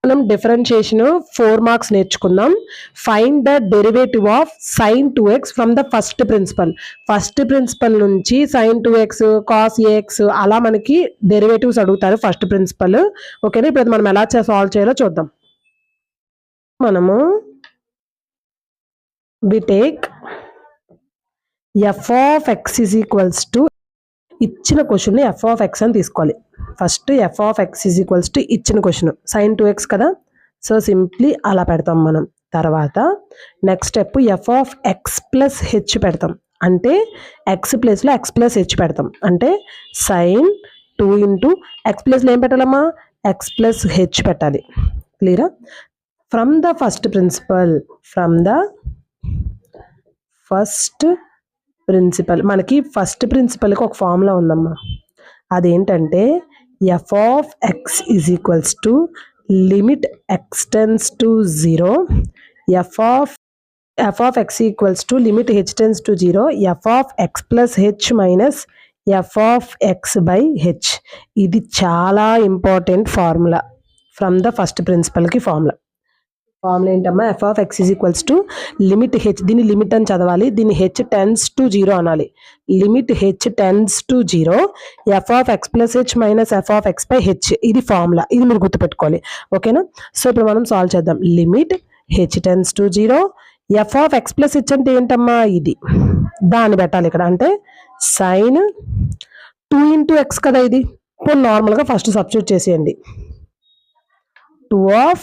మనం differentiation 4 marks నేర్చుకుందాం. Find the derivative of sin 2x from the first principle. First principle నుంచి sin 2x, cos ax అలా మనకి derivatives అడుగుతారు first principle. ఓకేనా, ఇప్పుడు మనం ఎలా సాల్వ్ చేయాలో చూద్దాం. మనము we take f of x is equals to ఇచ్చిన క్వశ్చన్ని f of x అని తీసుకోవాలి. First f of x is equals to ఇచ్చిన క్వశ్చన్ sin 2x కదా, సో సింప్లీ అలా పెడతాం మనం. తర్వాత next step f of x plus h పెడతాం, అంటే x ప్లేస్లో x ప్లస్ h పెడతాం, అంటే sin 2 ఇంటూ x ప్లేస్లో ఏం పెట్టాలమ్మా, x ప్లస్ h పెట్టాలి. క్లియరా? ఫ్రమ్ ద ఫస్ట్ ప్రిన్సిపల్ మనకి ఫస్ట్ ప్రిన్సిపల్కి ఒక ఫార్ములా ఉందమ్మా. అదేంటంటే f of x is equals to limit x tends to 0 f of x equals to limit h tends to 0 f of x plus h minus f of x by h. ఇది చాలా important formula from the first ప్రిన్సిపల్కి. Formula ఏంటమ్మా, f of x is equals to limit h, దీన్ని limit అని చదవాలి, దీన్ని h tends to 0 అనాలి. Limit h tends to 0 f of x plus h minus f of x by h. ఇది formula, ఇది మీరు గుర్తుపెట్టుకోవాలి. ఓకేనా? సో ఇప్పుడు మనం సాల్వ్ చేద్దాం. Limit h tends to 0 f of x plus h అంటే ఏంటమ్మా, ఇది దాన్ని పెట్టాలి ఇక్కడ, అంటే sin 2 ఇంటూ x కదా ఇది. ఇప్పుడు నార్మల్గా ఫస్ట్ సబ్స్టిట్యూట్ చేసేయండి. 2 of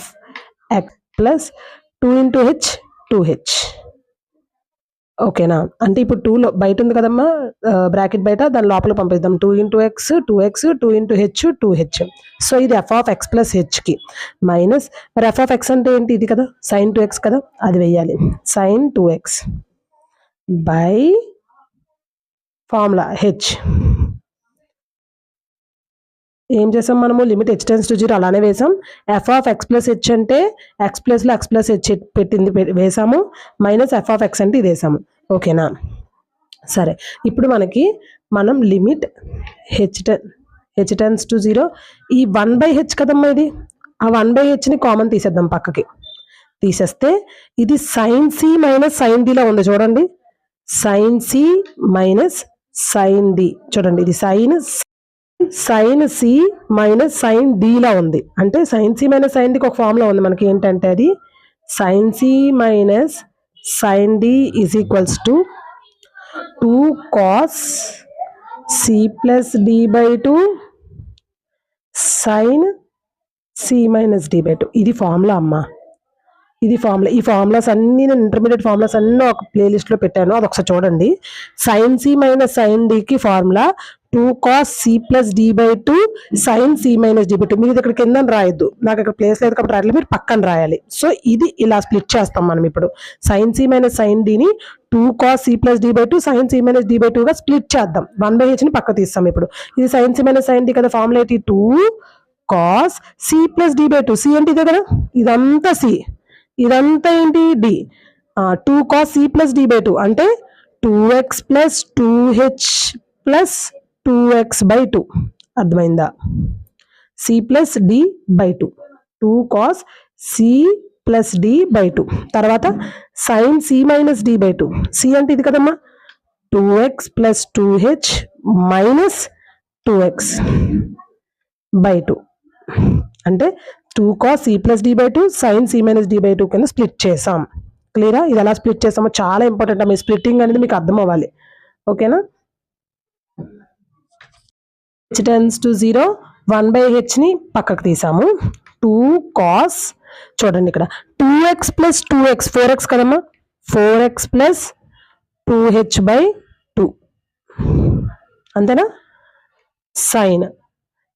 x plus 2 into h 2h. ఓకేనా? అంటే ఇప్పుడు 2లో బయట ఉంది కదమ్మా బ్రాకెట్ బయట, దాని లోపల పంపిద్దాం. 2 into x 2x, 2 into h 2h. So ఇది f of x ప్లస్ హెచ్కి మైనస్, మరి f of x అంటే ఏంటి, ఇది కదా sin 2x కదా, అది వెయ్యాలి. sin 2x by formula h. ఏం చేసాం మనము, లిమిట్ h tends to 0 అలానే వేసాం. f of x plus h అంటే x ప్లస్లో x ప్లస్ h పెట్టింది వేసాము, మైనస్ f of x అంటే ఇది వేసాము. ఓకేనా? సరే, ఇప్పుడు మనం లిమిట్ h tends to 0 ఈ 1/h కదమ్మా, ఇది ఆ 1/hని కామన్ తీసేద్దాం, పక్కకి తీసేస్తే ఇది sin c minus sin d లా ఉంది చూడండి. sin c minus sin d, చూడండి ఇది sin c minus sin d లా ఉంది, అంటే sin c మైనస్ sin dకి ఒక ఫార్ములా ఉంది మనకి, ఏంటంటే అది sin c minus sin d is equals to 2 cos c plus d by 2 sin c minus d by 2. ఇది ఫార్ములా అమ్మా, ఇది ఫార్ములా. ఈ ఫార్ములాస్ అన్నీ నేను ఇంటర్మీడియట్ ఫార్ములాస్ అన్నీ ఒక ప్లేలిస్ట్లో పెట్టాను, అది ఒకసారి చూడండి. sin c మైనస్ sin dకి formula 2 cos c plus d by 2 sin c minus d by 2. మీరు ఇది ఇక్కడ కింద రాయొద్దు, నాకు ఇక్కడ ప్లేస్ లేదు కాబట్టి రాయలేదు, మీరు పక్కన రాయాలి. సో ఇది ఇలా స్ప్లిట్ చేస్తాం మనం ఇప్పుడు. sin c మైనస్ sin dని 2 cos c plus d by 2 sin c minus d by 2గా స్ప్లిట్ చేద్దాం. 1/hని పక్క తీస్తాం. ఇప్పుడు ఇది sin c minus sin d కదా, ఫార్ములా ఏంటి, 2 cos c plus d by 2. c అంటే ఇదే కదా, ఇదంతా c, ఇదంతా ఏంటి d. 2 cos c plus d by 2 అంటే 2x plus 2h plus 2x by 2. అర్థమైందా? c plus d by 2, 2 cos c plus d by 2. తర్వాత sin c minus d by 2. c అంటే ఇది కదమ్మా, 2x plus 2h minus 2x by 2, అంటే 2 cos c plus d by 2 sin c minus d by 2 కింద split చేసాం. క్లియరా? ఇది ఎలా స్ప్లిట్ చేసామో చాలా ఇంపార్టెంట్, మీ స్ప్లిట్టింగ్ అనేది మీకు అర్థం అవ్వాలి. ఓకేనా? h tends to 0 1/hని పక్కకు తీసాము. 2 cos, చూడండి ఇక్కడ 2x ప్లస్ 2x 4x కదమ్మా, 4x ప్లస్ 2h బై 2, అంతేనా? sin,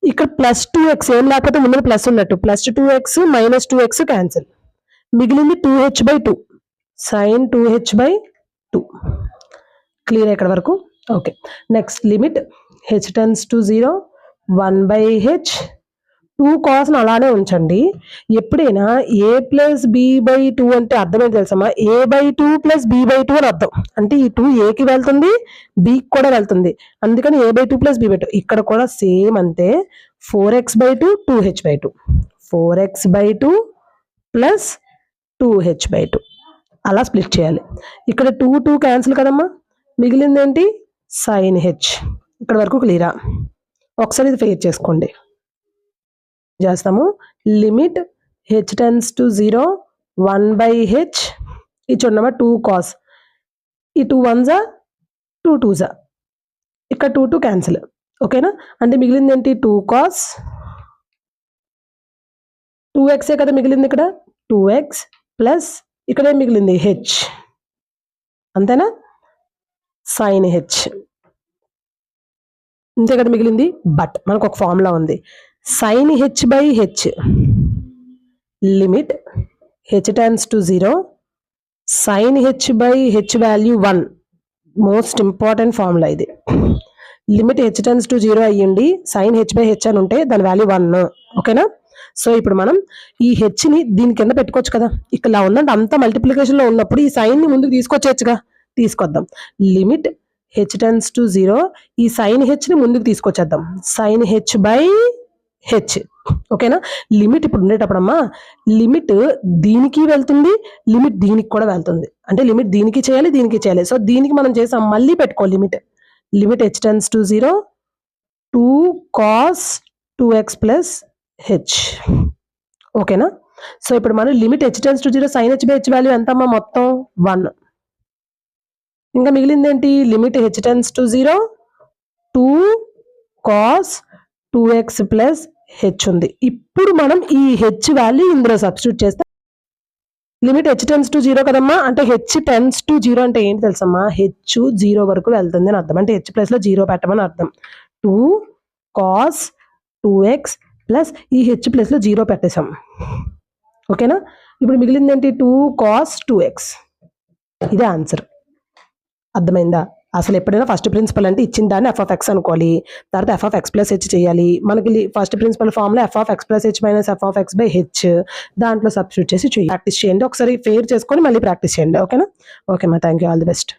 ఇక్కడ ప్లస్ 2x ఏం లేకపోతే ముందు ప్లస్ ఉన్నట్టు, plus 2x minus 2x cancel, మిగిలింది 2h by 2 sin 2h by 2. Clear ఇక్కడ వరకు? Okay. Next limit h tends to 0 1/h 2 cos అలానే ఉంచండి. ఎప్పుడైనా a ప్లస్ b బై 2 అంటే అర్థమేం తెలుసమ్మా, a by 2 plus b by 2 అని అర్థం. అంటే ఈ 2 ఏకి వెళ్తుంది, బికి కూడా వెళ్తుంది, అందుకని a by 2 plus b by 2. ఇక్కడ కూడా సేమ్ అంతే, 4x by 2 2h by 2, 4x/2 plus 2h/2 అలా స్ప్లిట్ చేయాలి. ఇక్కడ 2 క్యాన్సిల్ కదమ్మా, మిగిలింది ఏంటి? sin h. ఇక్కడ వరకు క్లియరా? ఒకసారి ఇది ఫెయిర్ చేసుకోండి. చేస్తాము. Limit h tends to 0 1/h, ఈ చూడమ్మా 2 cos, ఈ 2 1s 2 2s, ఇక్కడ 2 క్యాన్సిల్. ఓకేనా? అంటే మిగిలింది ఏంటి? 2 cos 2x కదా మిగిలింది, ఇక్కడ 2x ప్లస్ ఇక్కడ ఏం మిగిలింది? h. అంతేనా? sin h అంతే కదా మిగిలింది. బట్ మనకు ఒక ఫార్ములా ఉంది, sin h/h limit h tends to 0 sin h/h value 1. Most important formula ఇది. లిమిట్ h tends to 0 అయ్యింది, sin h/h అని ఉంటే దాని వాల్యూ 1. ఓకేనా? సో ఇప్పుడు మనం ఈ హెచ్ని దీని కింద పెట్టుకోవచ్చు కదా, ఇక్కడ ఉందంటే అంతా మల్టిప్లికేషన్లో ఉన్నప్పుడు ఈ సైన్ని ముందుకు తీసుకొచ్చేయచ్చుగా. తీసుకొద్దాం. లిమిట్ h tends to 0, ఈ sin hని ముందుకు తీసుకొచ్చేద్దాం, sin h/h. ఓకేనా? లిమిట్ ఇప్పుడు ఉండేటప్పుడమ్మా లిమిట్ దీనికి వెళ్తుంది, లిమిట్ దీనికి కూడా వెళ్తుంది. అంటే లిమిట్ దీనికి చేయాలి, దీనికి చేయాలి. సో దీనికి మనం చేసాం, మళ్ళీ పెట్టుకో limit h tends to 0 2 cos 2x plus h. ఓకేనా? సో ఇప్పుడు మనం limit h tends to 0 sin h/h value ఎంతమ్మా? మొత్తం 1. ఇంకా మిగిలింది ఏంటి? Limit h tends to 0 2 cos 2x plus h ఉంది. ఇప్పుడు మనం ఈ h వాల్యూ ఇందులో సబ్స్టిట్యూట్ చేస్తే లిమిట్ h tends to 0 కదమ్మా, అంటే h tends to 0 అంటే ఏంటి తెలుసమ్మా? h 0 వరకు వెళ్తుంది అని అర్థం. అంటే h ప్లస్ లో 0 పెట్టమని అర్థం. 2 cos 2x ప్లస్ ఈ h ప్లస్ లో 0 పెట్టేసాం. ఓకేనా? ఇప్పుడు మిగిలింది ఏంటి? 2 cos 2x. ఇదే ఆన్సర్. అర్థమైందా? అసలు ఎప్పుడైనా ఫస్ట్ ప్రిన్సిపల్ అంటే ఇచ్చిన దాన్ని f(x) అనుకోవాలి, తర్వాత f(x + h) చేయాలి. మనకి first principle formula f(x + h - f(x/h), దాంట్లో సబ్స్టిట్యూట్ చేసి ప్రాక్టీస్ చేయండి. ఒకసారి ఫెయిర్ చేసుకొని మళ్ళీ ప్రాక్టీస్ చేయండి. ఓకేనా? ఓకే మా, thank you, all the best.